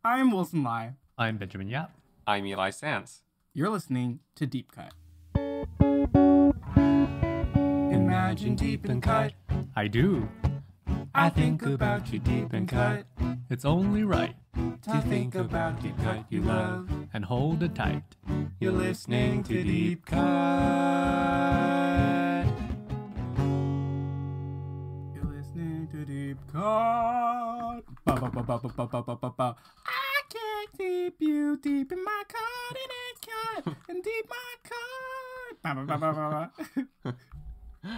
I'm Wilson Lai. I'm Benjamin Yap. I'm Eli Sands. You're listening to Deep Cut. Imagine deep and cut. I do. I think about you deep and cut. It's only right. To think about deep cut you love. And hold it tight. You're listening to Deep Cut. You're listening to Deep Cut. Ba-ba-ba-ba-ba-ba-ba-ba. I can't keep you deep in my cut, and it's cut, and deep my cut. Ba-ba-ba-ba-ba-ba.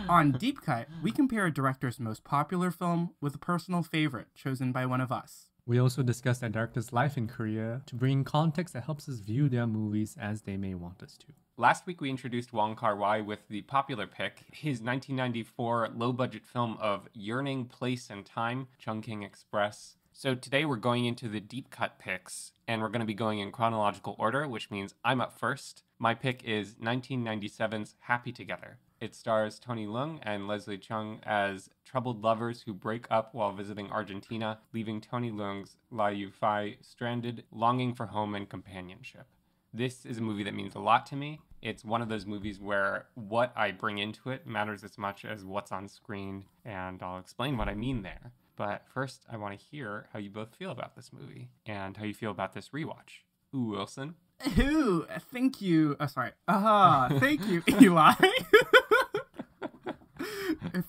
On Deep Cut, we compare a director's most popular film with a personal favorite chosen by one of us. We also discuss that director's life and career to bring context that helps us view their movies as they may want us to. Last week we introduced Wong Kar-wai with the popular pick, his 1994 low-budget film of Yearning, Place and Time, Chungking Express. So today we're going into the Deep Cut picks, and we're going to be going in chronological order, which means I'm up first. My pick is 1997's Happy Together. It stars Tony Leung and Leslie Cheung as troubled lovers who break up while visiting Argentina, leaving Tony Leung's La Yufei stranded, longing for home and companionship. This is a movie that means a lot to me. It's one of those movies where what I bring into it matters as much as what's on screen, and I'll explain what I mean there. But first, I want to hear how you both feel about this movie and how you feel about this rewatch. Ooh, Wilson. Ooh, thank you. Thank you, Eli.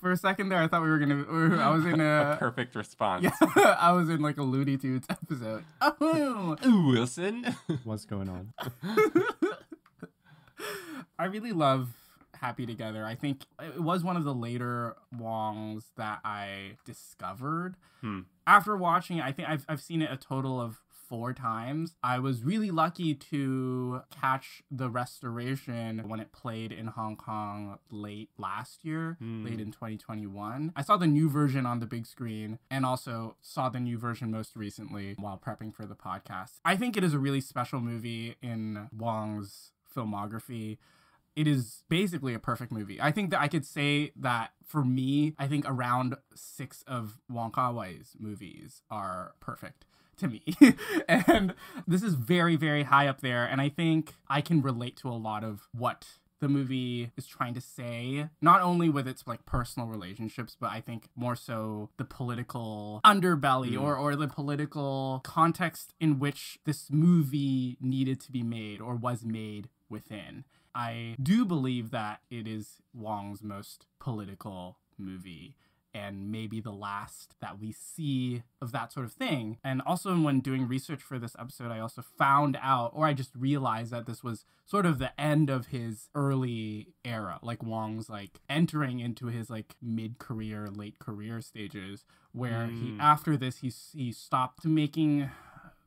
For a second there, I thought I was in A perfect response. Yeah, I was in like a Looney Tunes episode. Oh. Ooh, Wilson. What's going on? I really love Happy Together. I think it was one of the later Wongs that I discovered. After watching it, I think I've seen it a total of 4 times. I was really lucky to catch the restoration when it played in Hong Kong late last year, late in 2021. I saw the new version on the big screen and also saw the new version most recently while prepping for the podcast. I think it is a really special movie in Wong's filmography. It is basically a perfect movie. I think that I could say that for me, I think around 6 of Wong Kar-wai's movies are perfect to me. And this is very, very high up there. And I think I can relate to a lot of what the movie is trying to say, not only with its like personal relationships, but I think more so the political underbelly or the political context in which this movie needed to be made or was made within. I do believe that it is Wong's most political movie and maybe the last that we see of that sort of thing. And also when doing research for this episode, I also found out, or I just realized that this was sort of the end of his early era, like Wong's like entering into his like mid-career, late career stages, where after this, he stopped making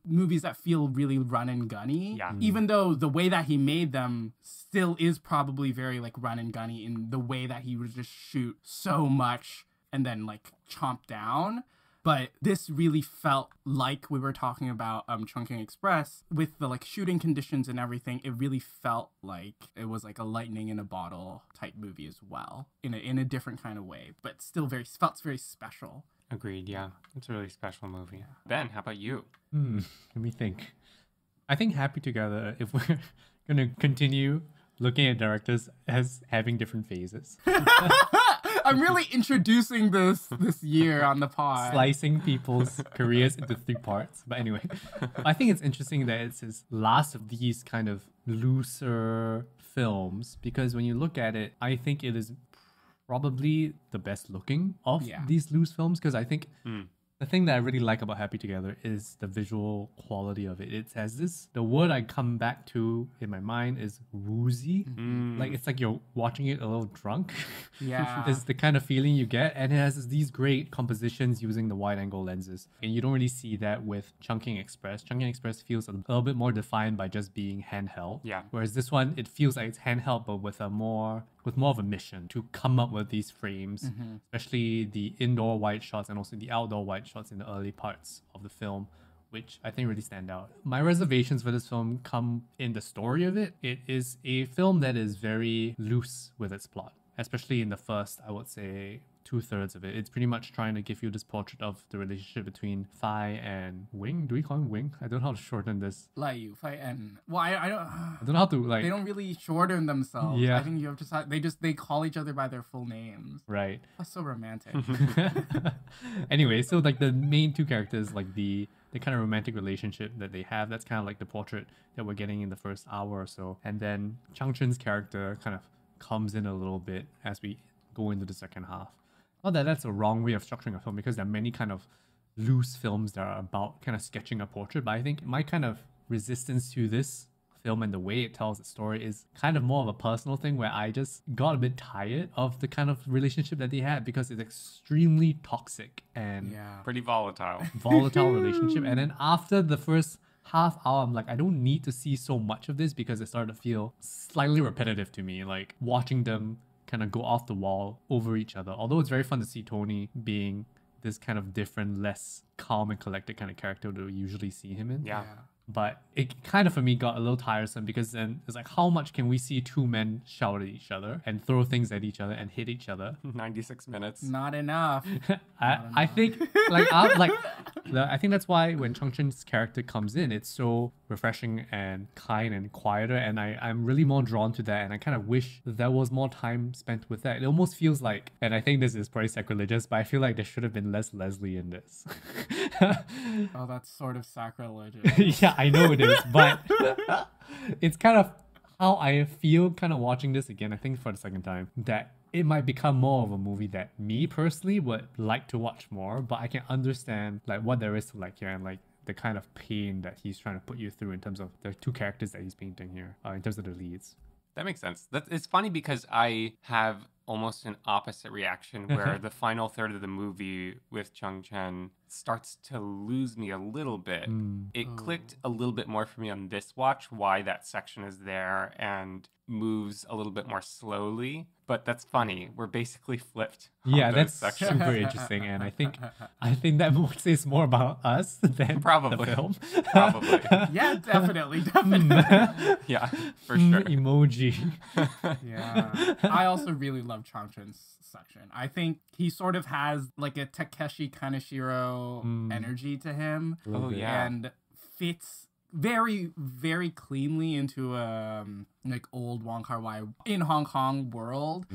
movies that feel really run and gunny, even though the way that he made them still is probably very like run and gunny in the way that he would just shoot so much and then like chomp down. But this really felt like we were talking about Chungking Express with the like shooting conditions and everything. It really felt like it was like a lightning in a bottle type movie as well, in a different kind of way, but still felt very special. Agreed, yeah. It's a really special movie. Ben, how about you? Let me think. I think Happy Together, if we're going to continue looking at directors as having different phases. I'm really introducing this year on the pod. Slicing people's careers into 3 parts. But anyway, I think it's interesting that it's his last of these kind of looser films, because when you look at it, I think it is probably the best looking of these loose films, because I think the thing that I really like about Happy Together is the visual quality of it. It has this, the word I come back to in my mind is woozy. Like it's like you're watching it a little drunk. Yeah. It's the kind of feeling you get. And it has these great compositions using the wide angle lenses. And you don't really see that with Chungking Express. Chungking Express feels a little bit more defined by just being handheld. Yeah. Whereas this one, it feels like it's handheld, but with more of a mission to come up with these frames, especially the indoor wide shots and also the outdoor wide shots in the early parts of the film, which I think really stand out. My reservations for this film come in the story of it. It is a film that is very loose with its plot, especially in the first, I would say, 2/3 of it. It's pretty much trying to give you this portrait of the relationship between Fai and Wing. Do we call him Wing? I don't know how to shorten this. Lai Yu Fei and I don't. I don't know how to like. They don't really shorten themselves. Yeah. I think you have to. They call each other by their full names. Right. That's so romantic. Anyway, so like the main two characters, like the kind of romantic relationship that they have, that's kind of like the portrait that we're getting in the first hour or so. And then Chang Chen's character kind of comes in a little bit as we go into the second half. Not that that's a wrong way of structuring a film, because there are many kind of loose films that are about kind of sketching a portrait. But I think my kind of resistance to this film and the way it tells its story is kind of more of a personal thing, where I just got a bit tired of the kind of relationship that they had, because it's extremely toxic and Yeah. Pretty volatile. volatile relationship. And then after the first half hour, I'm like, I don't need to see so much of this, because it started to feel slightly repetitive to me, like watching them kind of go off the wall over each other. Although it's very fun to see Tony being this kind of different, less calm and collected kind of character that we usually see him in. Yeah. But it kind of, for me, got a little tiresome, because then it's like, how much can we see two men shout at each other and throw things at each other and hit each other? 96 minutes. Not enough. I think I think that's why when Chang Chen's character comes in, it's so refreshing and kind and quieter, and I'm really more drawn to that, and I kind of wish there was more time spent with that. It almost feels like, and I think this is probably sacrilegious, but I feel like there should have been less Leslie in this. Oh, that's sort of sacrilegious. Yeah, I know it is, but it's kind of how I feel kind of watching this again, I think for the second time, that it might become more of a movie that me personally would like to watch more, but I can understand like what there is to like here, and like the kind of pain that he's trying to put you through in terms of the two characters that he's painting here, in terms of the leads. That makes sense. It's funny because I have almost an opposite reaction, where the final third of the movie with Chang Chen starts to lose me a little bit. It clicked a little bit more for me on this watch, why that section is there, and moves a little bit more slowly. But that's funny. We're basically flipped. Yeah, that's super interesting, and I think that says more about us than Probably. the film. Probably. Yeah, definitely. Yeah, for sure. Emoji. Yeah. I also really love Chang Chen's section. I think he sort of has like a Takeshi Kaneshiro energy to him. Oh, yeah. And fits very, very cleanly into like old Wong Kar-wai in Hong Kong world.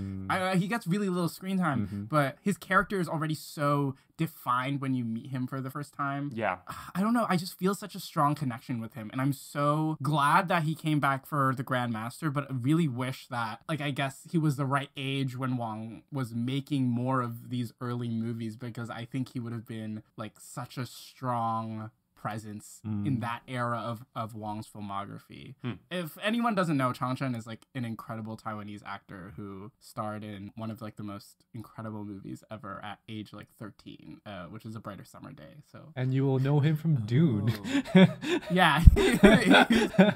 He gets really little screen time, but his character is already so defined when you meet him for the first time. Yeah. I don't know. I just feel such a strong connection with him, and I'm so glad that he came back for the Grandmaster, but I really wish that, like, I guess he was the right age when Wong was making more of these early movies, because I think he would have been like such a strong presence in that era of Wong's filmography. If anyone doesn't know, Chang Chen is like an incredible Taiwanese actor who starred in one of like the most incredible movies ever at age like 13, which is A Brighter Summer Day. So And you will know him from Dune. yeah,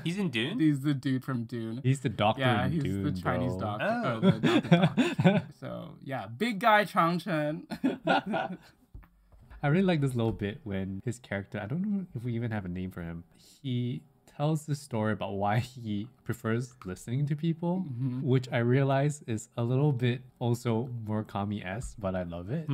He's in Dune? he's the dude from Dune. He's the doctor Yeah, in he's Dune, the Chinese bro. doctor. Oh. Not the doctor. So yeah, big guy Chang Chen. I really like this little bit when his character, I don't know if we even have a name for him, he tells the story about why he prefers listening to people, which I realize is a little bit also Murakami-esque, but I love it.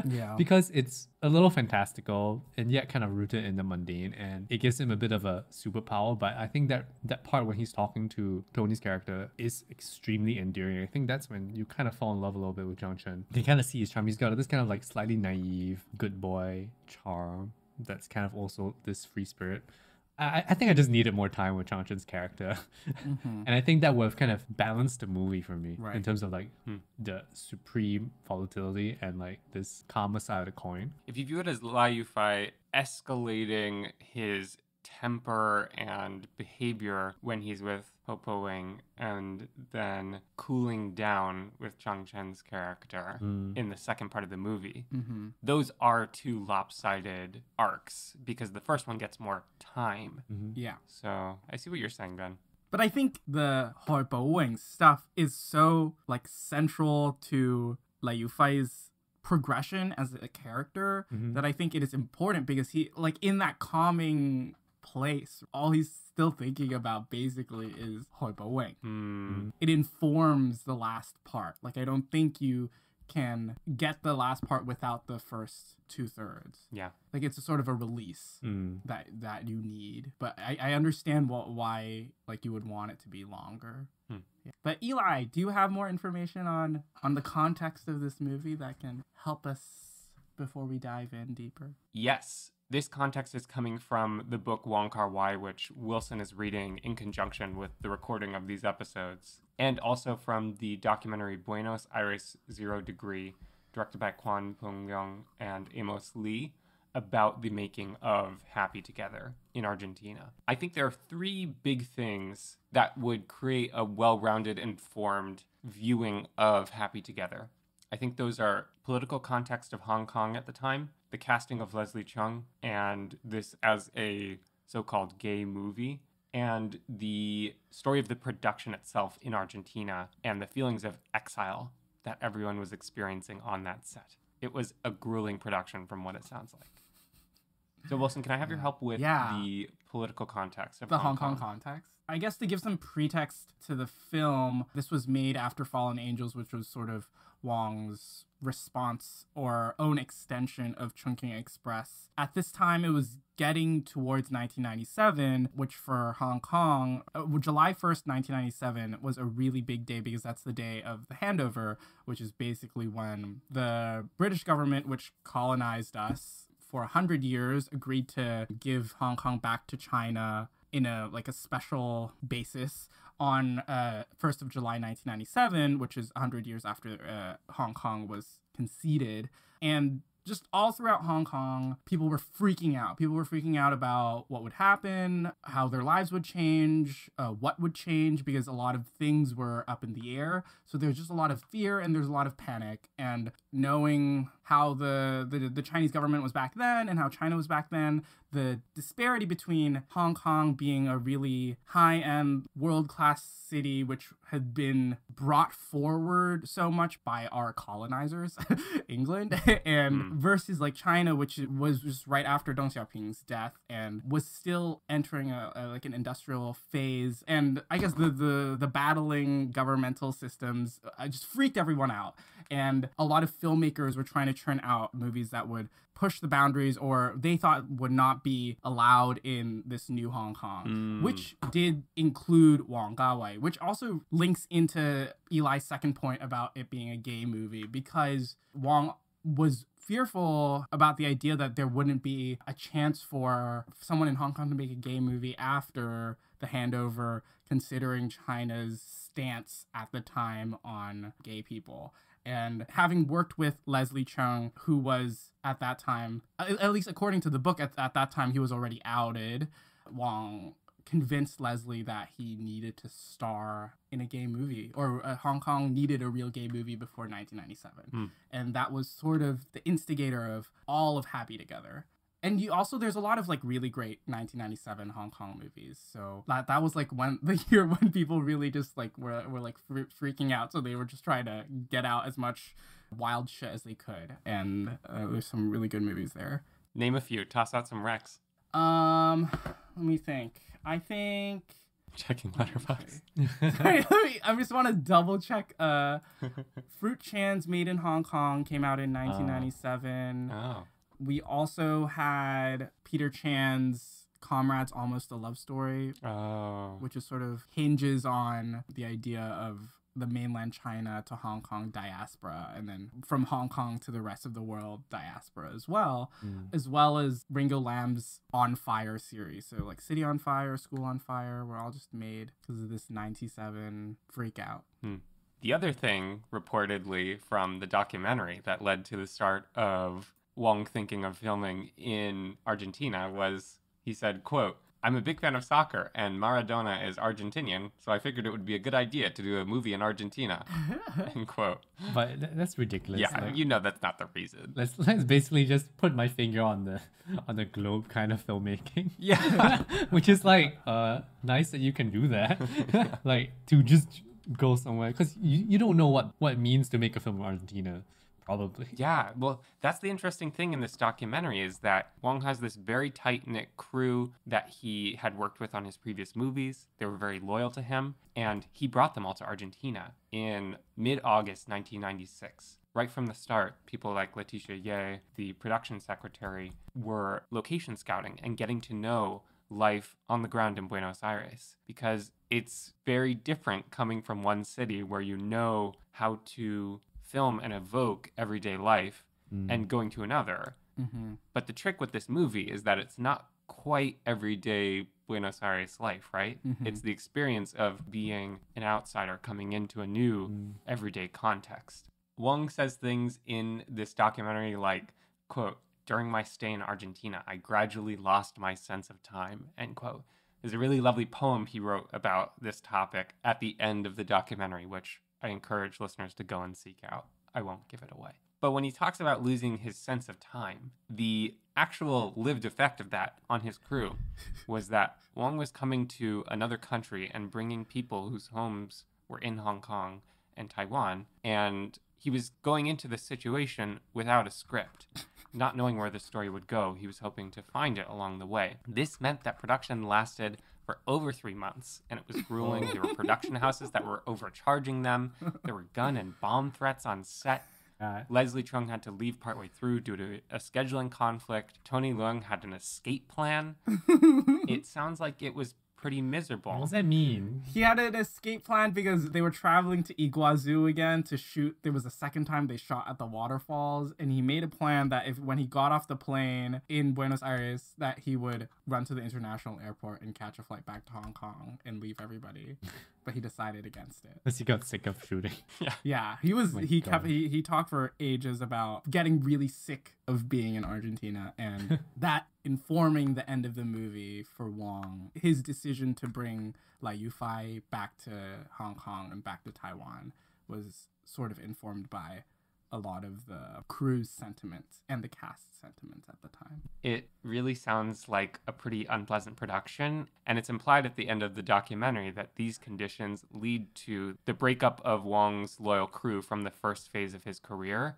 Yeah. Because it's a little fantastical and yet kind of rooted in the mundane, and it gives him a bit of a superpower. But I think that part when he's talking to Tony's character is extremely endearing. I think that's when you kind of fall in love a little bit with Chang Chen. You kind of see his charm. He's got this kind of like slightly naive, good boy charm that's kind of also this free spirit. I think I just needed more time with Chang Chen's character. And I think that would have kind of balanced the movie for me in terms of like the supreme volatility and like this calmer side of the coin. If you view it as Lai Yufei escalating his temper and behavior when he's with Po Po Wing, and then cooling down with Chang Chen's character in the second part of the movie. Those are two lopsided arcs, because the first one gets more time. Yeah. So I see what you're saying, Ben. But I think the Hoi Bo Wing stuff is so like central to Lai Yufei's progression as a character that I think it is important, because he, like, in that calming place, all he's still thinking about basically is Hoi Bo Wing. It informs the last part. Like, I don't think you can get the last part without the first 2/3. Yeah. Like it's a sort of a release that you need. But I understand why like you would want it to be longer. Yeah. But Eli, do you have more information on the context of this movie that can help us before we dive in deeper? Yes. This context is coming from the book Wong Kar-wai, which Wilson is reading in conjunction with the recording of these episodes, and also from the documentary Buenos Aires 0 Degree, directed by Kwan Pung-young and Amos Lee, about the making of Happy Together in Argentina. I think there are three big things that would create a well-rounded, informed viewing of Happy Together. I think those are political context of Hong Kong at the time, the casting of Leslie Cheung, and this as a so-called gay movie, and the story of the production itself in Argentina and the feelings of exile that everyone was experiencing on that set. It was a grueling production from what it sounds like. So, Wilson, can I have your help with the political context of the Hong Kong context? I guess to give some pretext to the film, this was made after Fallen Angels, which was sort of Wong's response or own extension of Chungking Express. At this time, it was getting towards 1997, which for Hong Kong, July 1st, 1997 was a really big day because that's the day of the handover, which is basically when the British government, which colonized us for 100 years, agreed to give Hong Kong back to China in a special basis on 1st of July 1997, which is 100 years after Hong Kong was conceded. And just all throughout Hong Kong, people were freaking out. People were freaking out about what would happen, how their lives would change, what would change, because a lot of things were up in the air. So there's just a lot of fear and there's a lot of panic. And knowing how the Chinese government was back then and how China was back then, the disparity between Hong Kong being a really high-end, world-class city, which had been brought forward so much by our colonizers, England, and versus like China, which was just right after Deng Xiaoping's death and was still entering an industrial phase. And I guess the battling governmental systems just freaked everyone out. And a lot of filmmakers were trying to churn out movies that would push the boundaries or they thought would not be allowed in this new Hong Kong, which did include Wong Kar-wai, which also links into Eli's second point about it being a gay movie, because Wong was fearful about the idea that there wouldn't be a chance for someone in Hong Kong to make a gay movie after the handover, considering China's stance at the time on gay people. And having worked with Leslie Cheung, who was at that time, at least according to the book, at that time he was already outed, Wong convinced Leslie that he needed to star in a gay movie, or Hong Kong needed a real gay movie before 1997. And that was sort of the instigator of all of Happy Together. And there's a lot of like really great 1997 Hong Kong movies. So that was like the year when people really just like were like freaking out. So they were just trying to get out as much wild shit as they could. And there's some really good movies there. Name a few. Toss out some recs. Let me think. I think checking Letterboxd. Sorry, I just want to double check. Fruit Chan's Made in Hong Kong came out in 1997. Oh. We also had Peter Chan's Comrades, Almost a Love Story, which is sort of hinges on the idea of the mainland China to Hong Kong diaspora, and then from Hong Kong to the rest of the world diaspora as well as Ringo Lam's On Fire series. So like City on Fire, School on Fire were all just made because of this 97 freak out. The other thing reportedly from the documentary that led to the start of Wong thinking of filming in Argentina was, he said, quote, "I'm a big fan of soccer and Maradona is Argentinian, so I figured it would be a good idea to do a movie in Argentina." End quote. But that's ridiculous. Yeah, that's not the reason. Let's basically just put my finger on the globe kind of filmmaking. Yeah. Which is like nice that you can do that. Like to just go somewhere, because you don't know what it means to make a film in Argentina. Probably. Yeah, well, that's the interesting thing in this documentary is that Wong has this very tight-knit crew that he had worked with on his previous movies. They were very loyal to him, and he brought them all to Argentina in mid-August 1996. right from the start, people like Letitia Ye, the production secretary, were location scouting and getting to know life on the ground in Buenos Aires, because it's very different coming from one city where you know how to film and evoke everyday life and going to another. But the trick with this movie is that it's not quite everyday Buenos Aires life, right? It's the experience of being an outsider coming into a new everyday context. Wong says things in this documentary like, quote, "During my stay in Argentina, I gradually lost my sense of time," end quote. There's a really lovely poem he wrote about this topic at the end of the documentary, which I encourage listeners to go and seek out. I won't give it away. But when he talks about losing his sense of time, the actual lived effect of that on his crew was that Wong was coming to another country and bringing people whose homes were in Hong Kong and Taiwan, and he was going into this situation without a script, not knowing where the story would go. He was hoping to find it along the way. This meant that production lasted for over 3 months, and it was grueling. There were production houses that were overcharging them. There were gun and bomb threats on set. Leslie Chung had to leave partway through due to a scheduling conflict. Tony Leung had an escape plan. It sounds like it was pretty miserable. What does that mean? He had an escape plan because they were traveling to Iguazu again to shoot. There was a second time they shot at the waterfalls, and he made a plan that when he got off the plane in Buenos Aires, that he would run to the international airport and catch a flight back to Hong Kong and leave everybody. But he decided against it. Because he got sick of shooting. Yeah, he talked for ages about getting really sick of being in Argentina, and that informing the end of the movie for Wong. His decision to bring Lai Yufei back to Hong Kong and back to Taiwan was sort of informed by a lot of the crew's sentiments and the cast's sentiments at the time. It really sounds like a pretty unpleasant production, and it's implied at the end of the documentary that these conditions lead to the breakup of Wong's loyal crew from the first phase of his career.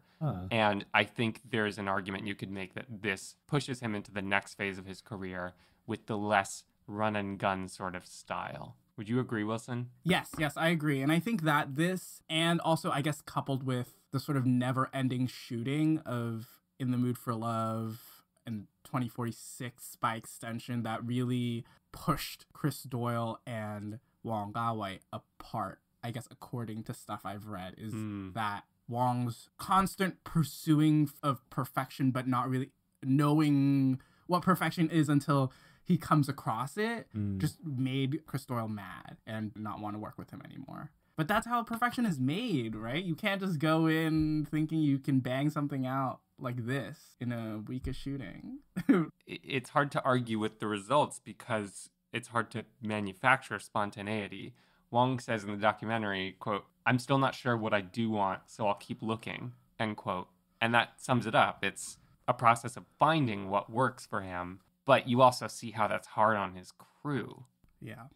And I think there's an argument you could make that this pushes him into the next phase of his career with the less run and gun sort of style. Would you agree, Wilson? Yes, I agree. And I think that this, and also I guess coupled with the sort of never-ending shooting of In the Mood for Love and 2046 by extension, that really pushed Chris Doyle and Wong Kar-wai apart, I guess, according to stuff I've read, is that Wong's constant pursuing of perfection, but not really knowing what perfection is until he comes across it, just made Chris Doyle mad and not want to work with him anymore. But that's how perfection is made, right? You can't just go in thinking you can bang something out like this in a week of shooting. It's hard to argue with the results because it's hard to manufacture spontaneity. Wong says in the documentary, quote, "I'm still not sure what I do want, so I'll keep looking," end quote. And that sums it up. It's a process of finding what works for him, but you also see how that's hard on his crew. Yeah.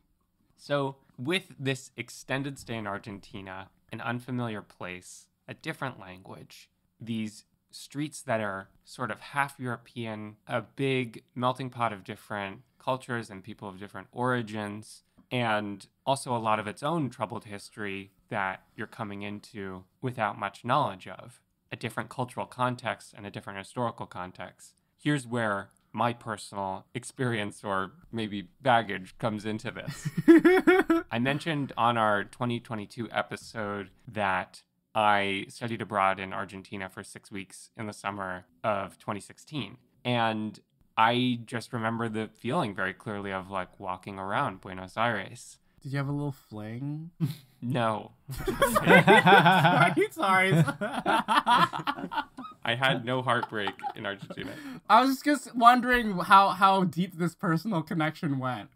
So with this extended stay in Argentina, an unfamiliar place, a different language, these streets that are sort of half European, a big melting pot of different cultures and people of different origins, and also a lot of its own troubled history that you're coming into without much knowledge of, a different cultural context and a different historical context. Here's where my personal experience or maybe baggage comes into this. I mentioned on our 2022 episode that I studied abroad in Argentina for 6 weeks in the summer of 2016. And I just remember the feeling very clearly of like walking around Buenos Aires. Did you have a little fling? No. Sorry. I had no heartbreak in Argentina. I was just wondering how deep this personal connection went.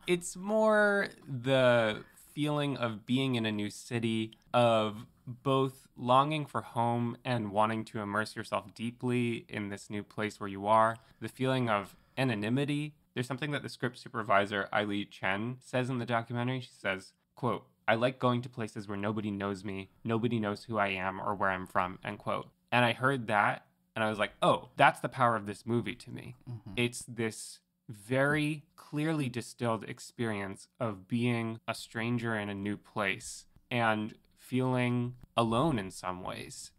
It's more the feeling of being in a new city, of both longing for home and wanting to immerse yourself deeply in this new place where you are. The feeling of anonymity. There's something that the script supervisor, Eileen Chen, says in the documentary. She says, quote, "I like going to places where nobody knows me, nobody knows who I am or where I'm from," end quote. And I heard that and I was like, oh, that's the power of this movie to me. Mm-hmm. It's this very clearly distilled experience of being a stranger in a new place and feeling alone in some ways,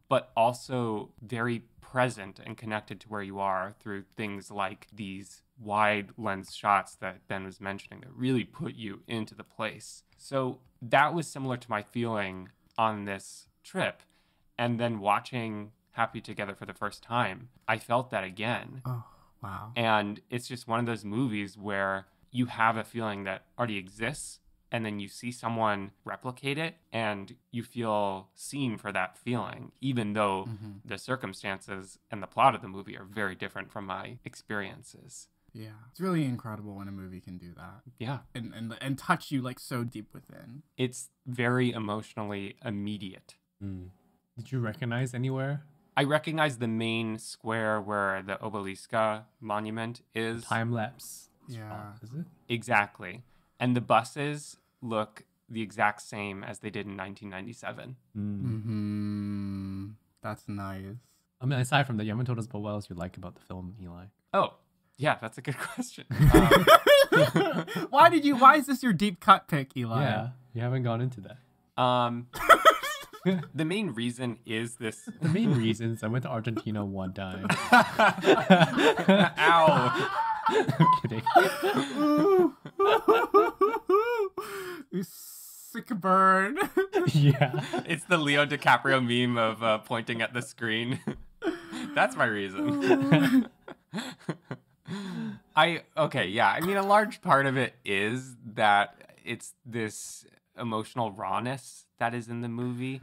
but also very present and connected to where you are through things like these wide lens shots that Ben was mentioning that really put you into the place. So that was similar to my feeling on this trip. And then watching Happy Together for the first time, I felt that again. Oh, wow. And it's just one of those movies where you have a feeling that already exists, and then you see someone replicate it, and you feel seen for that feeling, even though the circumstances and the plot of the movie are very different from my experiences. Yeah. It's really incredible when a movie can do that. Yeah. And touch you like so deep within. It's very emotionally immediate. Did you recognize anywhere? I recognize the main square where the Obeliska monument is. Time lapse. Yeah. Is it? Exactly. And the buses look the exact same as they did in 1997. That's nice. I mean, aside from that, you haven't told us about what else you like about the film, Eli. Oh, yeah, that's a good question. Why is this your deep cut pick, Eli? Yeah, you haven't gone into that. The main reason is this. The main reasons I went to Argentina one time. Ow. I'm kidding. You sick burn. Yeah. It's the Leo DiCaprio meme of pointing at the screen. That's my reason. Okay, yeah. I mean, a large part of it is that it's this emotional rawness that is in the movie.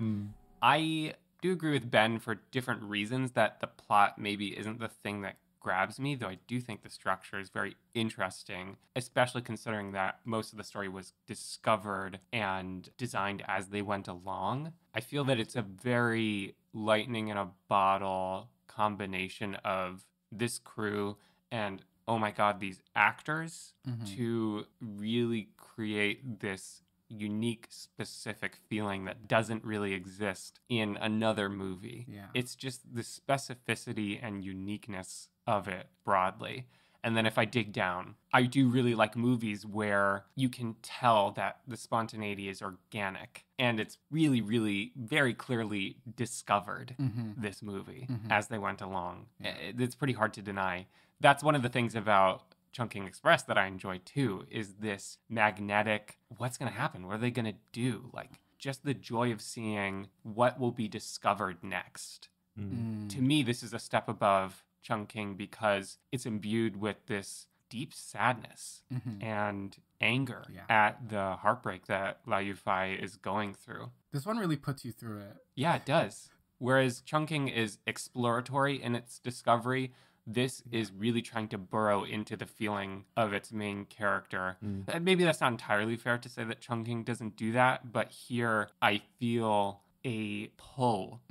I do agree with Ben for different reasons that the plot maybe isn't the thing that grabs me, though I do think the structure is very interesting, especially considering that most of the story was discovered and designed as they went along. I feel that it's a very lightning in a bottle combination of this crew and, oh my God, these actors to really create this unique, specific feeling that doesn't really exist in another movie. Yeah. It's just the specificity and uniqueness of it broadly. And then if I dig down, I do really like movies where you can tell that the spontaneity is organic and it's really, really very clearly discovered this movie as they went along. Yeah. It's pretty hard to deny. That's one of the things about Chungking Express that I enjoy too, is this magnetic, what's going to happen? What are they going to do? Like, just the joy of seeing what will be discovered next. To me, this is a step above Chungking because it's imbued with this deep sadness and anger at the heartbreak that Liu Yufei is going through. This one really puts you through it. Yeah, it does. Whereas Chungking is exploratory in its discovery, this is really trying to burrow into the feeling of its main character. Maybe that's not entirely fair to say that Chungking doesn't do that, but here I feel a pull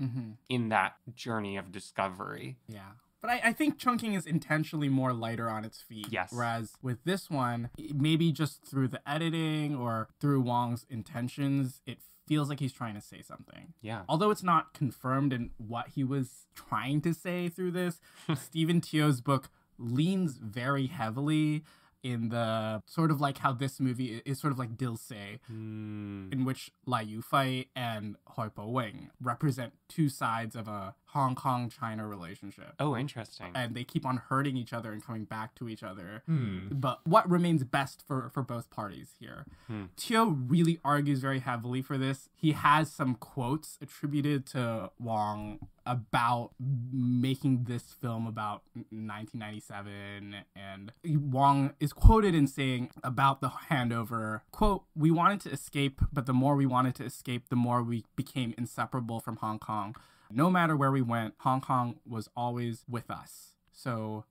in that journey of discovery. Yeah. But I think Chungking is intentionally more lighter on its feet. Yes. Whereas with this one, maybe just through the editing or through Wong's intentions, it feels like he's trying to say something. Yeah. Although it's not confirmed in what he was trying to say through this, Stephen Teo's book leans very heavily in the sort of like how this movie is sort of like Dilse, in which Liu Yufei and Hoi Po Wing represent two sides of a Hong Kong-China relationship. Oh, interesting. And they keep on hurting each other and coming back to each other. But what remains best for both parties here? Teo really argues very heavily for this. He has some quotes attributed to Wong about making this film about 1997, and Wong is quoted in saying about the handover, quote, "We wanted to escape, but the more we wanted to escape, the more we became inseparable from Hong Kong. No matter where we went, Hong Kong was always with us." So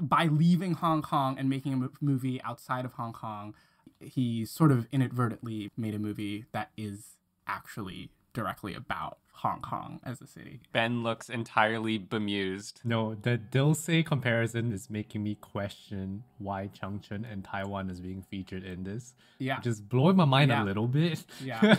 by leaving Hong Kong and making a movie outside of Hong Kong, he sort of inadvertently made a movie that is actually directly about Hong Kong as a city. Ben looks entirely bemused. No, the Dilse comparison is making me question why Changchun and Taiwan is being featured in this. Yeah. Just blowing my mind a little bit. Yeah.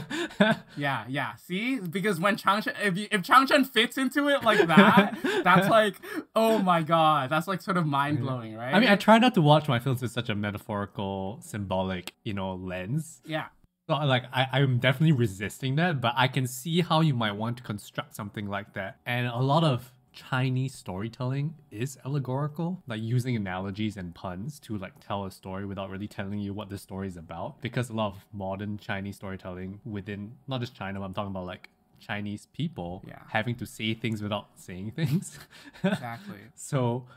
Yeah. See? Because when Changchun, if Changchun fits into it like that, that's like, oh my God. That's like sort of mind-blowing, right? I mean, I try not to watch my films with such a metaphorical, symbolic, lens. Yeah. So like I'm definitely resisting that, but I can see how you might want to construct something like that. And a lot of Chinese storytelling is allegorical, like using analogies and puns to like tell a story without really telling you what the story is about. Because a lot of modern Chinese storytelling within not just China, but I'm talking about like Chinese people having to say things without saying things. Exactly. So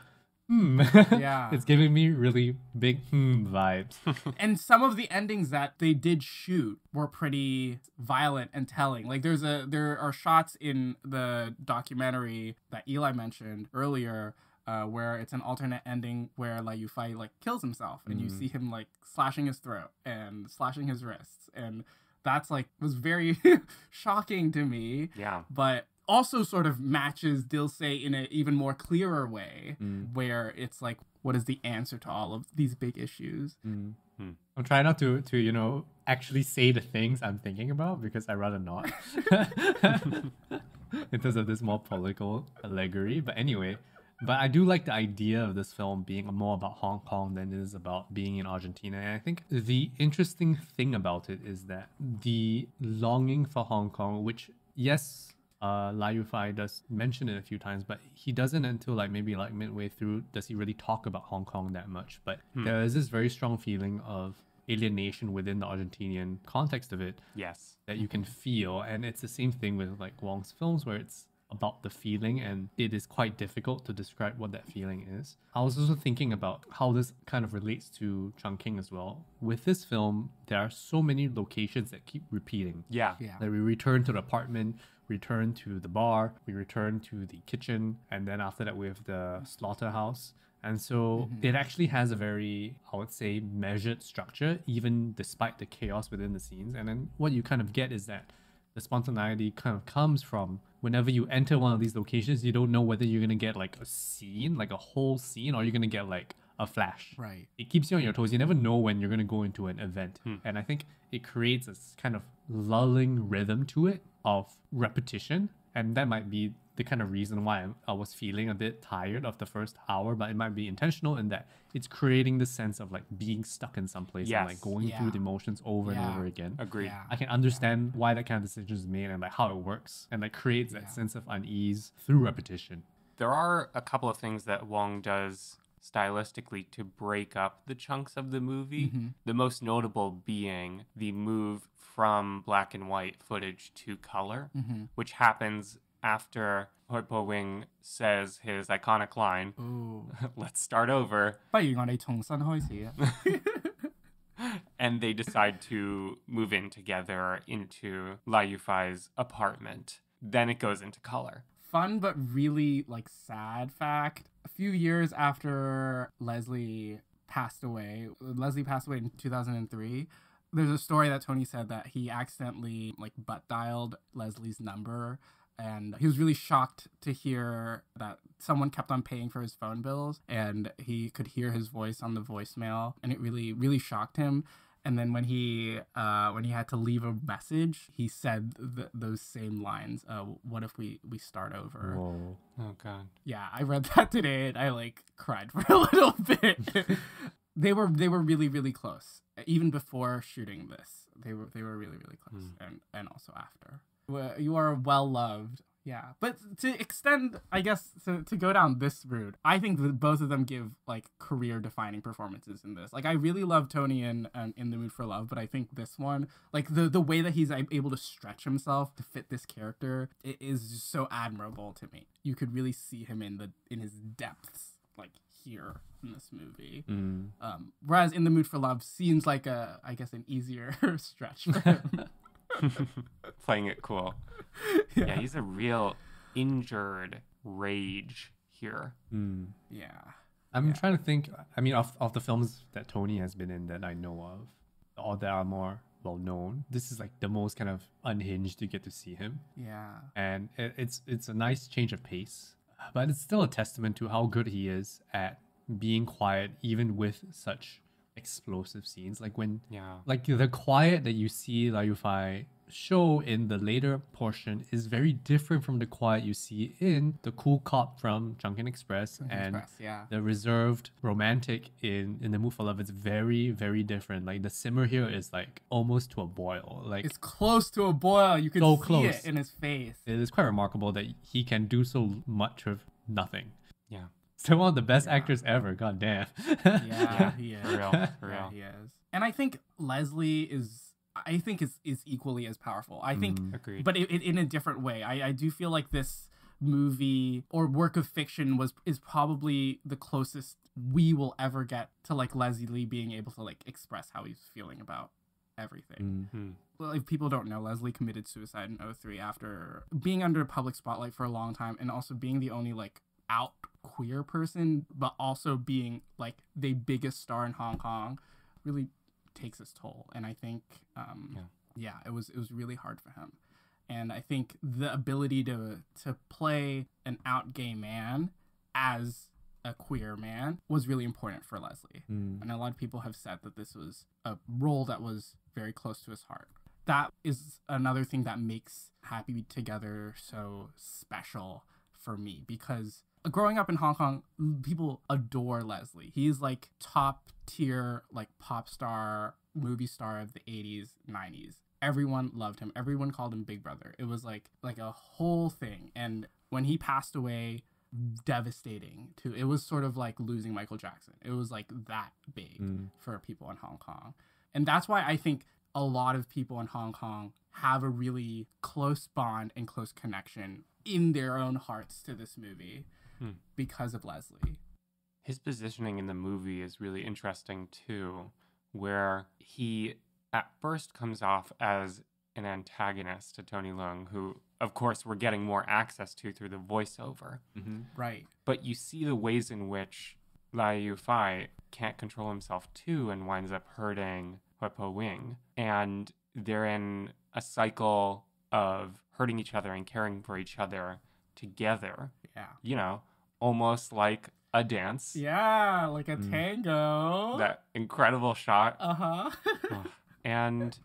Yeah. it's giving me really big vibes. And some of the endings that they did shoot were pretty violent and telling. Like there are shots in the documentary that Eli mentioned earlier, where it's an alternate ending where Lai Yufei like kills himself, and you see him like slashing his throat and slashing his wrists, and that's like was very shocking to me. Yeah. But also sort of matches Dilsei in an even more clearer way, where it's like, what is the answer to all of these big issues? I'm trying not to actually say the things I'm thinking about because I'd rather not. In terms of this more political allegory. But anyway, but I do like the idea of this film being more about Hong Kong than it is about being in Argentina. And I think the interesting thing about it is that the longing for Hong Kong, which, yes, Lai Yufei does mention it a few times, but he doesn't until like maybe like midway through does he really talk about Hong Kong that much. But there is this very strong feeling of alienation within the Argentinian context of it. Yes. That you can feel, and it's the same thing with like Wong's films where it's about the feeling and it is quite difficult to describe what that feeling is. I was also thinking about how this kind of relates to Chungking as well. With this film, there are so many locations that keep repeating. Yeah. That we return to the apartment, return to the bar, we return to the kitchen, and then after that we have the slaughterhouse. And so it actually has a very, I would say, measured structure, even despite the chaos within the scenes. And then what you kind of get is that the spontaneity kind of comes from whenever you enter one of these locations, you don't know whether you're going to get like a scene, like a whole scene, or you're going to get like a flash. Right. It keeps you on your toes. You never know when you're going to go into an event. And I think it creates this kind of lulling rhythm to it of repetition. And that might be the kind of reason why I was feeling a bit tired of the first hour, but it might be intentional in that it's creating the sense of like being stuck in some place and like going through the motions over and over again. Agreed. Yeah. I can understand why that kind of decision is made and like how it works and like creates that sense of unease through repetition. There are a couple of things that Wong does stylistically to break up the chunks of the movie. The most notable being the move from black and white footage to color, which happens after Hoi Po Wing says his iconic line, let's start over. 不如我哋重新開始啊。 And they decide to move in together into Lai Yufei's apartment. Then it goes into color. Fun but really like sad fact. A few years after Leslie passed away in 2003. There's a story that Tony said that he accidentally like butt dialed Leslie's number, and he was really shocked to hear that someone kept on paying for his phone bills, and he could hear his voice on the voicemail, and it really, really shocked him. And then when he had to leave a message, he said those same lines. What if we start over? Whoa. Oh, God. Yeah, I read that today and I like cried for a little bit. They were really, really close. Even before shooting this, they were really, really close, and also after. You are well loved. Yeah, but to extend, I guess, to go down this route, I think that both of them give like career-defining performances in this. Like, I really love Tony in The Mood for Love, but I think this one, like the way that he's able to stretch himself to fit this character, it is just so admirable to me. You could really see him in his depths, like here in this movie. Whereas In The Mood for Love seems like an easier stretch for him. Playing it cool. Yeah, he's a real injured rage here. Yeah. I'm trying to think, I mean, of the films that Tony has been in that I know of, or that are more well known, this is like the most kind of unhinged you get to see him. Yeah. And it's a nice change of pace, but it's still a testament to how good he is at being quiet, even with such explosive scenes. Like when Yeah. like the quiet that you see Liu Fai show in the later portion is very different from the quiet you see in the cool cop from Chungking Express and Express, yeah. the reserved romantic in the Mood for Love. It's very, very different. Like the simmer here is like almost to a boil. Like It's close to a boil. You can So see close. it in his face. it is quite remarkable that he can do so much with nothing. Yeah. Still one of the best actors ever. God damn. Yeah, he is. For real. For Yeah, real. he is. And I think Leslie is equally as powerful. I think, Agreed. but in a different way. I do feel like this movie or work of fiction is probably the closest we will ever get to like Leslie being able to like express how he's feeling about everything. Hmm. Well, if people don't know, Leslie committed suicide in 2003 after being under a public spotlight for a long time and also being the only like out queer person, but also being like the biggest star in Hong Kong. Really takes its toll. And I think it was really hard for him. And I think the ability to play an out gay man as a queer man was really important for Leslie. And a lot of people have said that this was a role that was very close to his heart. That is another thing that makes Happy Together so special for me, because growing up in Hong Kong, people adore Leslie. He's like top tier, like pop star, movie star of the 80s, 90s. Everyone loved him. Everyone called him Big Brother. It was like a whole thing. And when he passed away, devastating too. It was sort of like losing Michael Jackson. It was like that big for people in Hong Kong. And that's why I think a lot of people in Hong Kong have a really close bond and close connection in their own hearts to this movie because of Leslie. His positioning in the movie is really interesting too, where he at first comes off as an antagonist to Tony Leung, who of course we're getting more access to through the voiceover. Right. But you see the ways in which Lai Yu-fai can't control himself too and winds up hurting Hui Po Wing. And they're in a cycle of hurting each other and caring for each other together. Yeah. You know, almost like a dance. Yeah, like a tango. That incredible shot. Uh-huh. And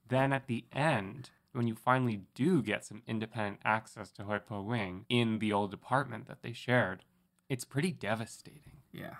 then at the end, when you finally do get some independent access to Hui Po Wing in the old apartment that they shared, it's pretty devastating. Yeah.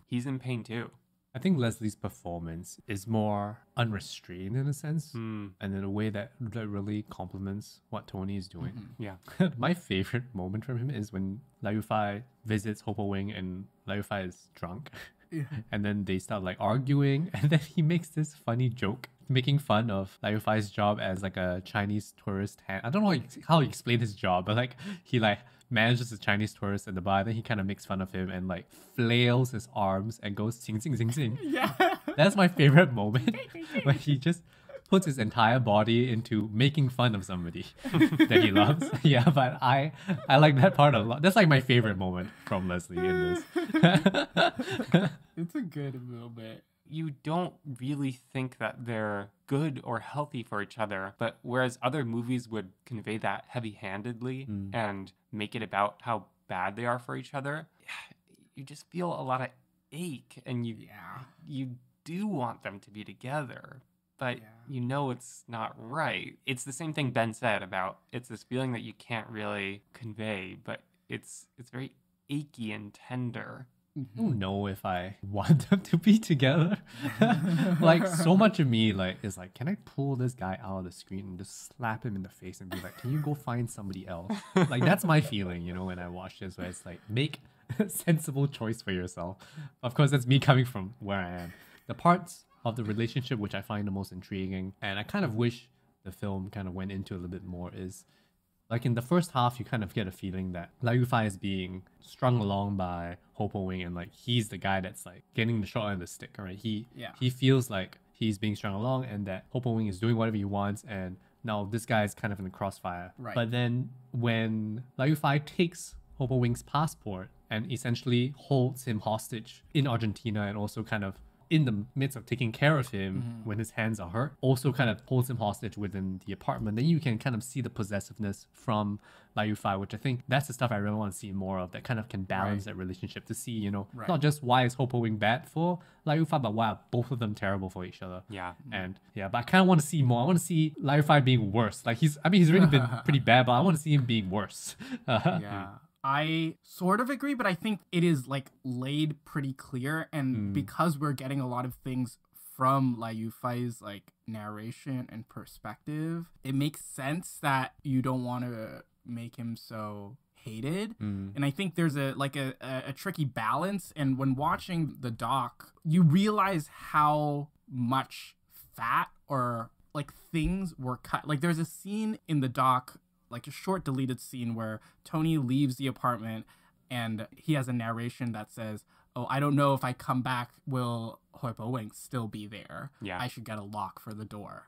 He's in pain too. I think Leslie's performance is more unrestrained in a sense, and in a way that really complements what Tony is doing. Yeah. My favorite moment from him is when Lai Yu-fai visits Ho Po Wing and Lai Yu-fai is drunk. Yeah. And then they start like arguing, and then he makes this funny joke making fun of Lai Yu-fai's job as like a Chinese tourist hand. I don't know how he explained his job, but like he like manages a Chinese tourist at the bar, then he kind of makes fun of him and like flails his arms and goes sing sing sing sing. Yeah. That's my favorite moment when he just puts his entire body into making fun of somebody that he loves. Yeah, but I like that part a lot. That's like my favorite moment from Leslie in this. It's a good moment. You don't really think that they're good or healthy for each other, but whereas other movies would convey that heavy-handedly and make it about how bad they are for each other, you just feel a lot of ache, and you do want them to be together, but you know it's not right. It's the same thing Ben said about it's this feeling that you can't really convey, but it's very achy and tender. I don't know if I want them to be together. Like so much of me is like, can I pull this guy out of the screen and just slap him in the face and be like, can you go find somebody else? Like that's my feeling, when I watch this, where it's like, make a sensible choice for yourself. Of course, that's me coming from where I am. The parts of the relationship which I find the most intriguing, and I kind of wish the film kind of went into a little bit more, is like in the first half, you kind of get a feeling that Lai Yu-fai is being strung along by Ho Po Wing, and like he's the guy that's like getting the short end of the stick, right? He feels like he's being strung along, and that Ho Po Wing is doing whatever he wants, and now this guy is kind of in the crossfire. Right. But then when Lai Yu-fai takes Ho Po Wing's passport and essentially holds him hostage in Argentina, and also kind of in the midst of taking care of him when his hands are hurt, also kind of holds him hostage within the apartment. Then you can kind of see the possessiveness from Liu Fai, which I think that's the stuff I really want to see more of, that kind of can balance that relationship, to see, you know, not just why is Ho Po Wing bad for Liu Fai, but why are both of them terrible for each other. Yeah. And yeah, but I kind of want to see more. I want to see Liu Fai being worse. Like he's really been pretty bad, but I want to see him being worse. Yeah. I sort of agree, but I think it is like laid pretty clear, and because we're getting a lot of things from Liu Fai's like narration and perspective, it makes sense that you don't want to make him so hated. And I think there's a tricky balance, and when watching the doc, you realize how much fat or like things were cut. Like there's a scene in the doc, like a short deleted scene, where Tony leaves the apartment and he has a narration that says, "Oh, I don't know if I come back, will Hoi Po Wing still be there? Yeah. I should get a lock for the door."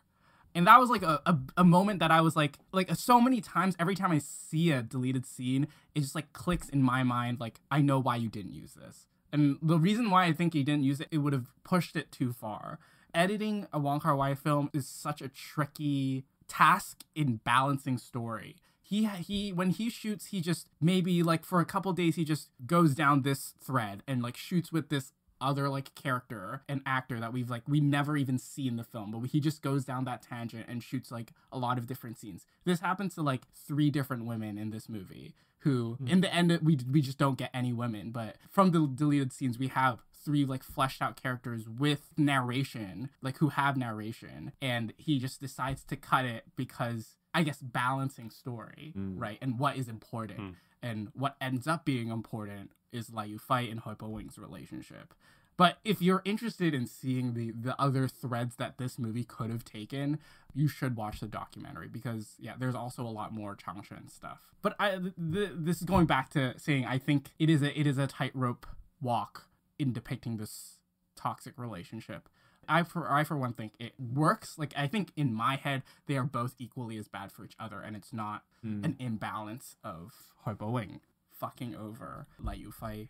And that was like a moment that I was like so many times, every time I see a deleted scene, it just like clicks in my mind, like, I know why you didn't use this. And the reason why I think he didn't use it, it would have pushed it too far. Editing a Wong Kar-wai film is such a tricky task in balancing story. He when he shoots, he just maybe like for a couple days he just goes down this thread and like shoots with this other like character and actor that we never even see in the film, but he just goes down that tangent and shoots like a lot of different scenes. This happens to like 3 different women in this movie who in the end we just don't get any women, but from the deleted scenes we have 3 like fleshed out characters with narration, like who have narration, and he just decides to cut it because, I guess, balancing story, right? And what is important. And what ends up being important is Liu Fai and Hoi Po Wing's relationship. But if you're interested in seeing the other threads that this movie could have taken, you should watch the documentary, because yeah, there's also a lot more Changchen stuff. But this is going back to saying I think it is a tightrope walk in depicting this toxic relationship. I for one think it works. Like, I think in my head they are both equally as bad for each other, and it's not an imbalance of Hoi Po Wing fucking over Liu Fai,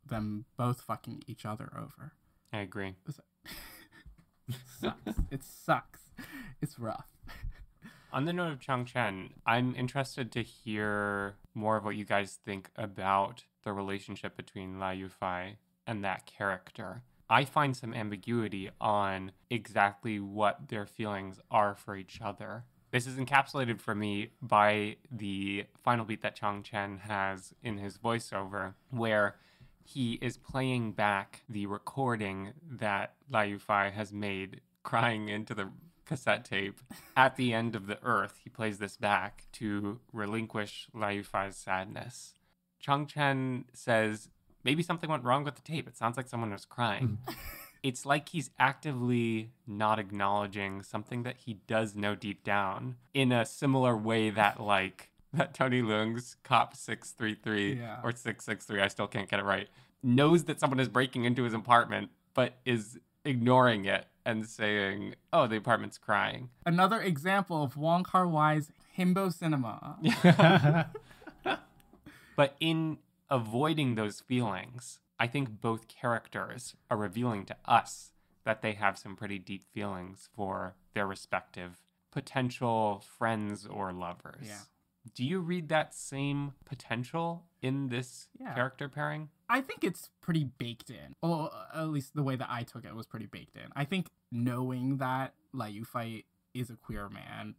them both fucking each other over. I agree. It sucks. It's rough. On the note of Changchen, I'm interested to hear more of what you guys think about the relationship between Liu Fai and that character. I find some ambiguity on exactly what their feelings are for each other. This is encapsulated for me by the final beat that Changchen has in his voiceover, where he is playing back the recording that Liu Fai has made, crying into the cassette tape. At the end of The Earth, he plays this back to relinquish Liu Fai's sadness. Changchen says, maybe something went wrong with the tape. It sounds like someone was crying. It's like he's actively not acknowledging something that he does know deep down, in a similar way that that Tony Leung's Cop 633 or 663, I still can't get it right, knows that someone is breaking into his apartment, but is ignoring it and saying, oh, the apartment's crying. Another example of Wong Kar-wai's himbo cinema. But in avoiding those feelings, I think both characters are revealing to us that they have some pretty deep feelings for their respective potential friends or lovers. Yeah. Do you read that same potential in this character pairing? I think it's pretty baked in. Well, at least the way that I took it was pretty baked in. I think knowing that Liu Fai is a queer man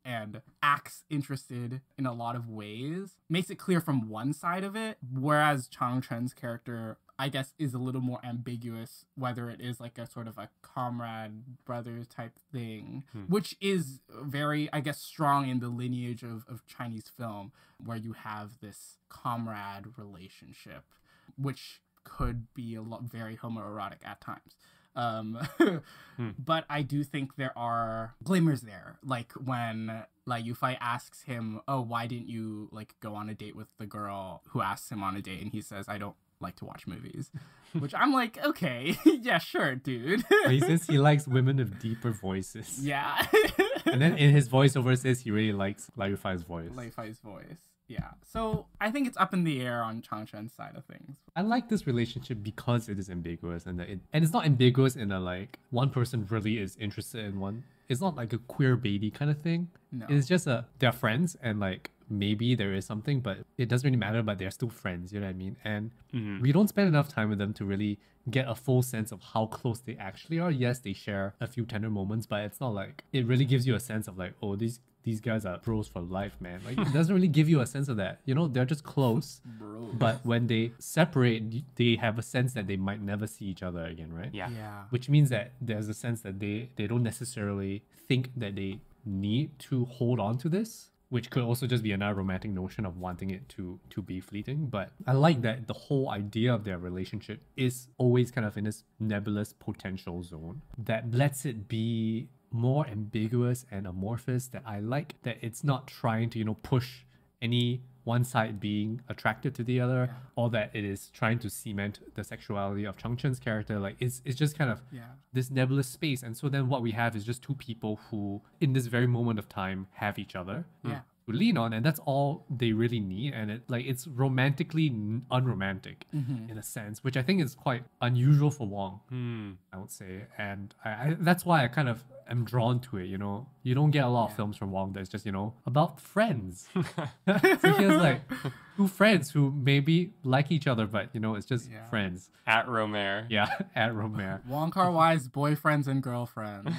and acts interested in a lot of ways makes it clear from one side of it, whereas Changchen's character, I guess, is a little more ambiguous, whether it is like a sort of a comrade brother type thing, which is very, I guess, strong in the lineage of Chinese film, where you have this comrade relationship, which could be very homoerotic at times. But I do think there are glimmers there, like when Liu Fai asks him, oh, why didn't you like go on a date with the girl who asks him on a date, and he says, I don't like to watch movies, which I'm like, okay, yeah, sure, dude. He says he likes women with deeper voices. Yeah. And then in his voiceover says he really likes Liu Fai's voice. Liu Fai's voice. Yeah. So I think it's up in the air on Changchen's side of things. I like this relationship because it is ambiguous and and it's not ambiguous in a like one person really is interested in one. It's not like a queer baity kind of thing. No. It's just they're friends and like maybe there is something, but it doesn't really matter, but they're still friends, you know what I mean? And we don't spend enough time with them to really get a full sense of how close they actually are. Yes, they share a few tender moments, but it's not like it really gives you a sense of like, oh, these guys are bros for life, man. Like it doesn't really give you a sense of that. You know, they're just close. Bros. But when they separate, they have a sense that they might never see each other again, right? Yeah. Yeah. Which means that there's a sense that they don't necessarily think that they need to hold on to this, which could also just be another romantic notion of wanting it to be fleeting. But I like that the whole idea of their relationship is always kind of in this nebulous potential zone that lets it be more ambiguous and amorphous. That I like that it's not trying to, push any one side being attracted to the other, or that it is trying to cement the sexuality of Changchen's character. Like it's just kind of this nebulous space. And so then what we have is just two people who in this very moment of time have each other to lean on, and that's all they really need. And it's romantically unromantic in a sense, which I think is quite unusual for Wong, I would say. And I that's why I kind of am drawn to it. You don't get a lot of films from Wong that's just about friends. So here's like two friends who maybe like each other, but it's just friends. At Romer. Yeah, at Romer. Wong Kar-wai's boyfriends and girlfriends.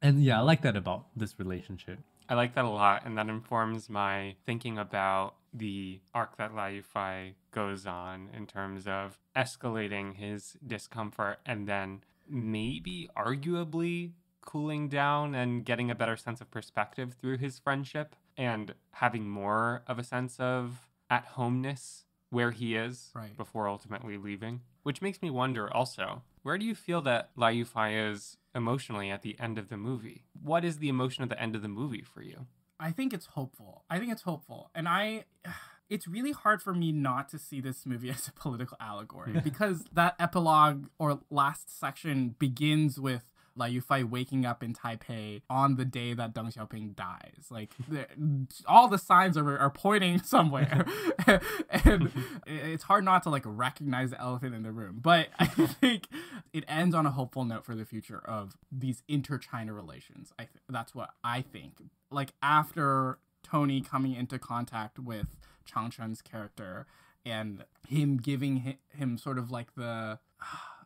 And yeah, I like that about this relationship. I like that a lot, and that informs my thinking about the arc that Liu Fai goes on in terms of escalating his discomfort and then maybe arguably cooling down and getting a better sense of perspective through his friendship and having more of a sense of at-homeness where he is before ultimately leaving. Which makes me wonder also, where do you feel that Liu Fai is emotionally at the end of the movie? What is the emotion at the end of the movie for you? I think it's hopeful. And it's really hard for me not to see this movie as a political allegory because that epilogue or last section begins with Liu Fai waking up in Taipei on the day that Deng Xiaoping dies. Like, all the signs are pointing somewhere. And it's hard not to, recognize the elephant in the room. But I think it ends on a hopeful note for the future of these inter-China relations. That's what I think. Like, after Tony coming into contact with Changchen's character and him giving him sort of like the...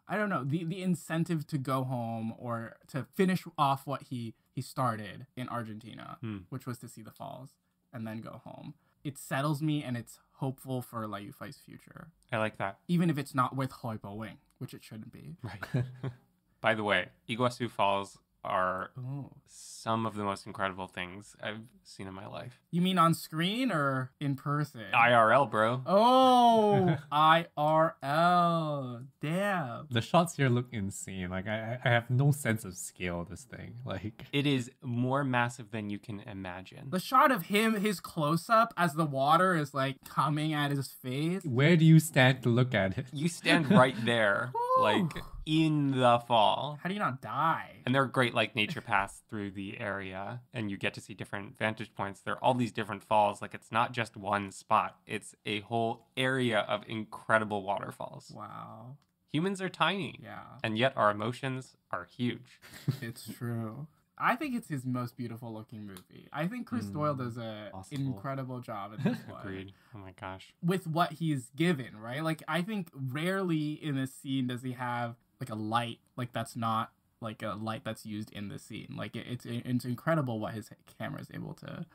I don't know, the incentive to go home or to finish off what he started in Argentina, which was to see the falls and then go home. It settles me and it's hopeful for Liu Fai's future. I like that. Even if it's not with Hoi Bo-wing, which it shouldn't be. Right. By the way, Iguazu Falls are some of the most incredible things I've seen in my life. You mean on screen or in person? IRL, bro. Oh, IRL. Damn. The shots here look insane. Like I have no sense of scale of this thing. Like it is more massive than you can imagine. The shot of his close-up as the water is coming at his face. Where do you stand to look at it? You stand right there, in the fall. How do you not die? And there are great nature paths through the area, and you get to see different vantage points. There are all these different falls. It's not just one spot. It's a whole area of incredible waterfalls. Wow. Humans are tiny. Yeah. And yet our emotions are huge. It's true. I think it's his most beautiful looking movie. I think Chris Doyle does an incredible job at this one. Agreed. Oh my gosh. With what he's given, right? I think rarely in this scene does he have a light that's not a light that's used in the scene. It's incredible what his camera is able to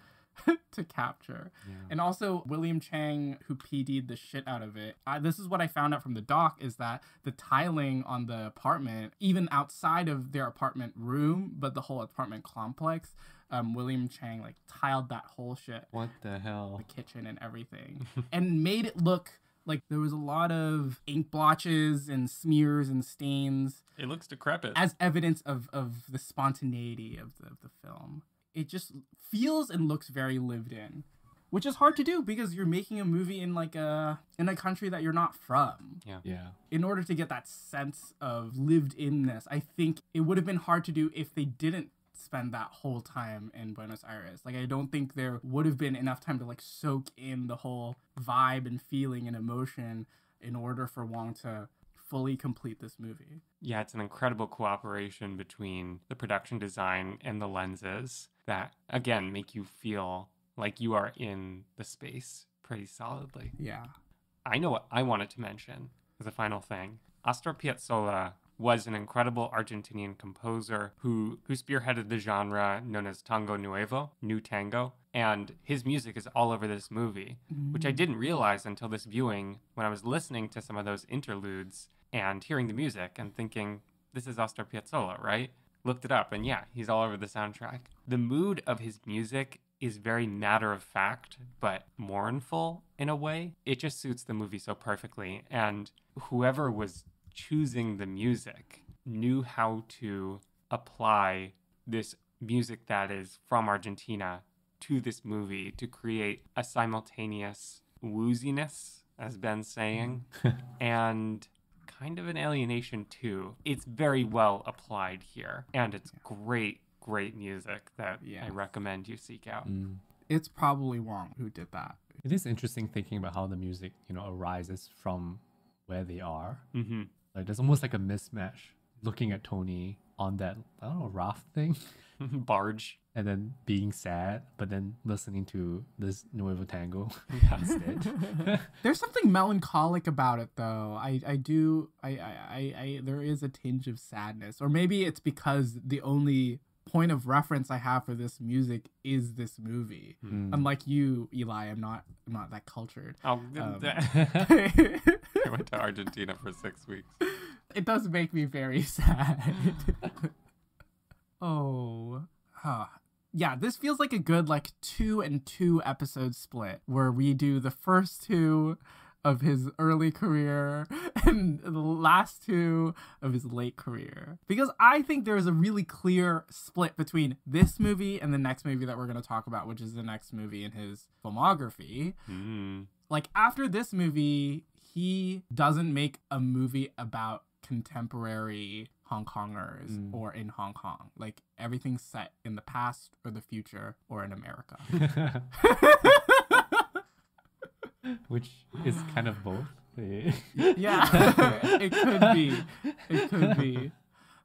to capture. Yeah. And also William Chang, who PD'd the shit out of it. This is what I found out from the doc, is that the tiling on the apartment, even outside of their apartment room, but the whole apartment complex, William Chang tiled that whole shit. What the hell? The kitchen and everything. And made it look like there was a lot of ink blotches and smears and stains. It looks decrepit. As evidence of the spontaneity of the film. It just feels and looks very lived in, which is hard to do because you're making a movie in in a country that you're not from. Yeah. In order to get that sense of lived inness, I think it would have been hard to do if they didn't spend that whole time in Buenos Aires. Like, I don't think there would have been enough time to like soak in the whole vibe and feeling and emotion in order for Wong to fully complete this movie. Yeah, it's an incredible cooperation between the production design and the lenses that, again, make you feel like you are in the space pretty solidly. Yeah. I know what I wanted to mention as a final thing. Astor Piazzolla was an incredible Argentinian composer who spearheaded the genre known as tango nuevo, new tango, and his music is all over this movie, which I didn't realize until this viewing when I was listening to some of those interludes and hearing the music and thinking, this is Astor Piazzolla, right? Looked it up, and yeah, he's all over the soundtrack. The mood of his music is very matter of fact, but mournful in a way. It just suits the movie so perfectly, and whoever was choosing the music knew how to apply this music that is from Argentina to this movie to create a simultaneous wooziness, as Ben's saying, and kind of an alienation too. It's very well applied here, and it's great music that I recommend you seek out. It's probably Wong who did that. It is interesting thinking about how the music, arises from where they are. Mm-hmm. Like there's almost like a mismatch looking at Tony on that, I don't know, raft thing. Barge. And then being sad, but then listening to this Nuevo Tango instead. There's something melancholic about it, though. There is a tinge of sadness. Or maybe it's because the only point of reference I have for this music is this movie. Unlike you, Eli, I'm not that cultured. I went to Argentina for 6 weeks. It does make me very sad. Yeah, this feels like a good 2 and 2 episode split where we do the first 2 of his early career and the last 2 of his late career. Because I think there is a really clear split between this movie and the next movie that we're going to talk about, which is the next movie in his filmography. Like, after this movie, he doesn't make a movie about contemporary Hong Kongers or in Hong Kong. Like, everything's set in the past or the future or in America. Which is kind of both. Yeah, it could be.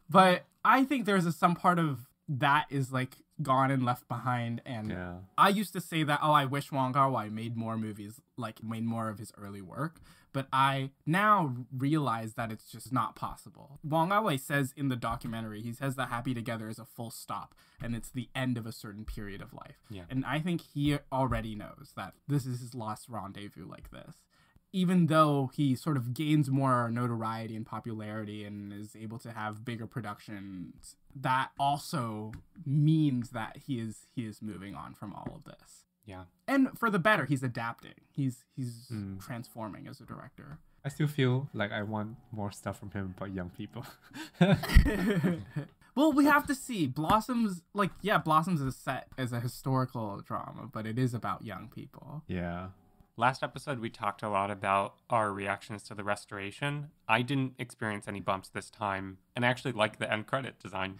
But I think there's some part of that is gone and left behind. And I used to say that, I wish Wong Kar-wai made more movies, made more of his early work. But I now realize that it's just not possible. Wong Kar-wai says in the documentary, he says that Happy Together is a full stop and it's the end of a certain period of life. Yeah. And I think he already knows that this is his last rendezvous like this. Even though he sort of gains more notoriety and popularity and is able to have bigger productions, that also means that he is moving on from all of this. Yeah. And for the better, he's adapting. He's transforming as a director. I still feel like I want more stuff from him about young people. Well, we have to see. Blossoms, Blossoms is set as a historical drama, but it is about young people. Yeah. Last episode, we talked a lot about our reactions to the restoration. I didn't experience any bumps this time, and I actually like the end credit design.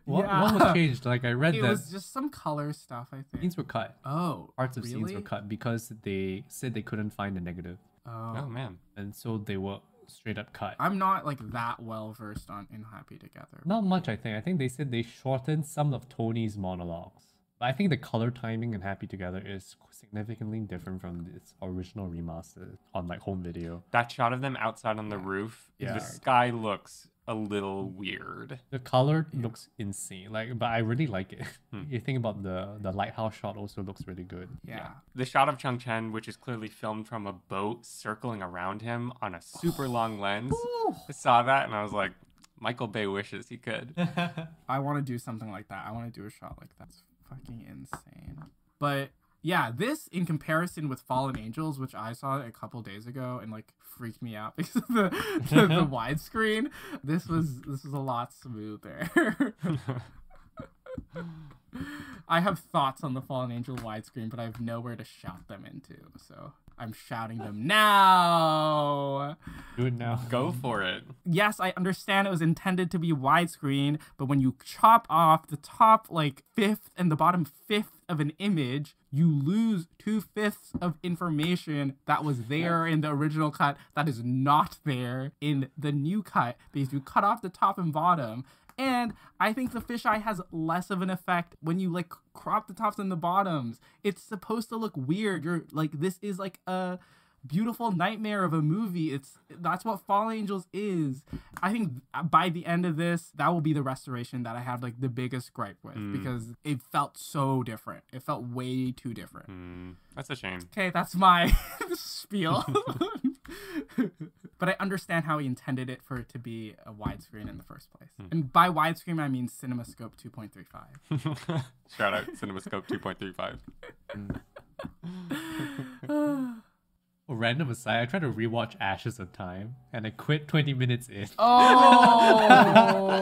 What was changed? I read that. It was just some color stuff, I think. Scenes were cut. Oh, Parts of scenes were cut because they said they couldn't find the negative. Oh, man. And so they were straight up cut. I'm not that well versed in Happy Together. Not much, I think. I think they said they shortened some of Tony's monologues. But I think the color timing in Happy Together is significantly different from its original remaster on home video. That shot of them outside on the roof, the sky looks a little weird. The color looks insane. But I really like it. You think about the lighthouse shot also looks really good. Yeah. The shot of Chung Chen, which is clearly filmed from a boat circling around him on a super long lens. I saw that and I was like, Michael Bay wishes he could. I want to do something like that. I want to do a shot like that. It's fucking insane. But yeah, this in comparison with Fallen Angels, which I saw a couple days ago and freaked me out because of the widescreen. This was a lot smoother. I have thoughts on the Fallen Angel widescreen, but I have nowhere to shout them into. So I'm shouting them now. Do it now. Go for it. Yes, I understand it was intended to be widescreen, but when you chop off the top like fifth and the bottom fifth of an image, you lose 2/5 of information that was there in the original cut that is not there in the new cut because you cut off the top and bottom. And I think the fisheye has less of an effect when you like crop the tops and the bottoms. It's supposed to look weird. You're like, this is like a beautiful nightmare of a movie. That's what Fallen Angels is. I think by the end of this, that will be the restoration that I have like the biggest gripe with because it felt so different. It felt way too different. That's a shame. Okay, that's my spiel. But I understand how he intended it for it to be a widescreen in the first place. And by widescreen, I mean CinemaScope 2.35. Shout out CinemaScope 2.35. Random aside, I tried to rewatch Ashes of Time and I quit 20 minutes in. Oh!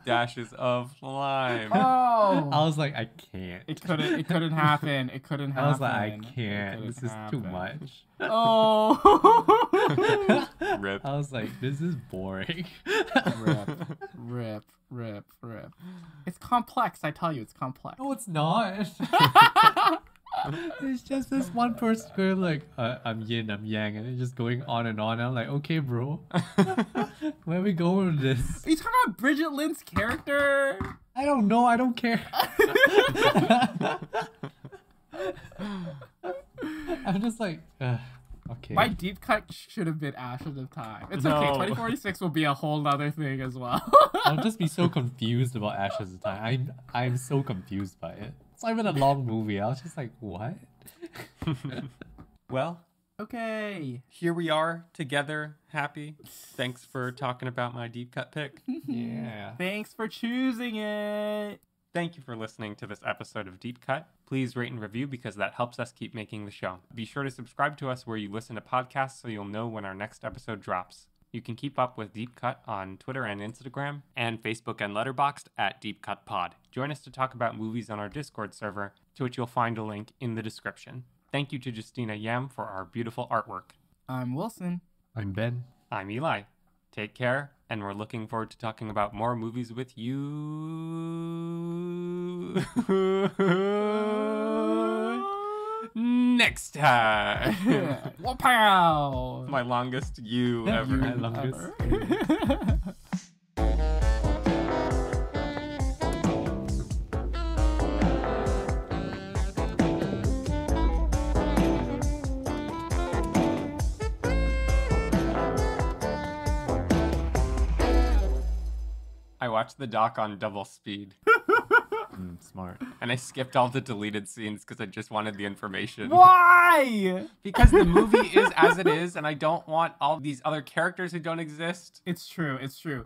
Dashes of lime. Oh! I was like, I can't. It couldn't happen. It couldn't happen. I was like, I can't. This is too much. Oh! Rip. I was like, this is boring. Rip. It's complex, I tell you, it's complex. No, it's not. It's just this one person going like, I'm yin, I'm yang, and it's just going on and on. And I'm like, okay, bro. Where are we going with this? Are you talking about Bridget Lynn's character? I don't know. I don't care. I'm just like, okay. My deep cut should have been Ashes of Time. It's No. okay. 2046 will be a whole nother thing as well. I'll just be so confused about Ashes of Time. I'm so confused by it. It's not even a long movie. I was just like, what? Well, Okay. here we are together, happy. Thanks for talking about my deep cut pick. Yeah. Thanks for choosing it. Thank you for listening to this episode of Deep Cut. Please rate and review because that helps us keep making the show. Be sure to subscribe to us where you listen to podcasts so you'll know when our next episode drops. You can keep up with Deep Cut on Twitter and Instagram, and Facebook and Letterboxd at Deep Cut Pod. Join us to talk about movies on our Discord server, to which you'll find a link in the description. Thank you to Justina Yam for our beautiful artwork. I'm Wilson. I'm Ben. I'm Eli. Take care, and we're looking forward to talking about more movies with you next time. Wapow! My longest you ever. My longest. I watched the doc on double speed, Smart. and I skipped all the deleted scenes because I just wanted the information. Why? Because the movie is as it is, and I don't want all these other characters who don't exist. It's true. It's true.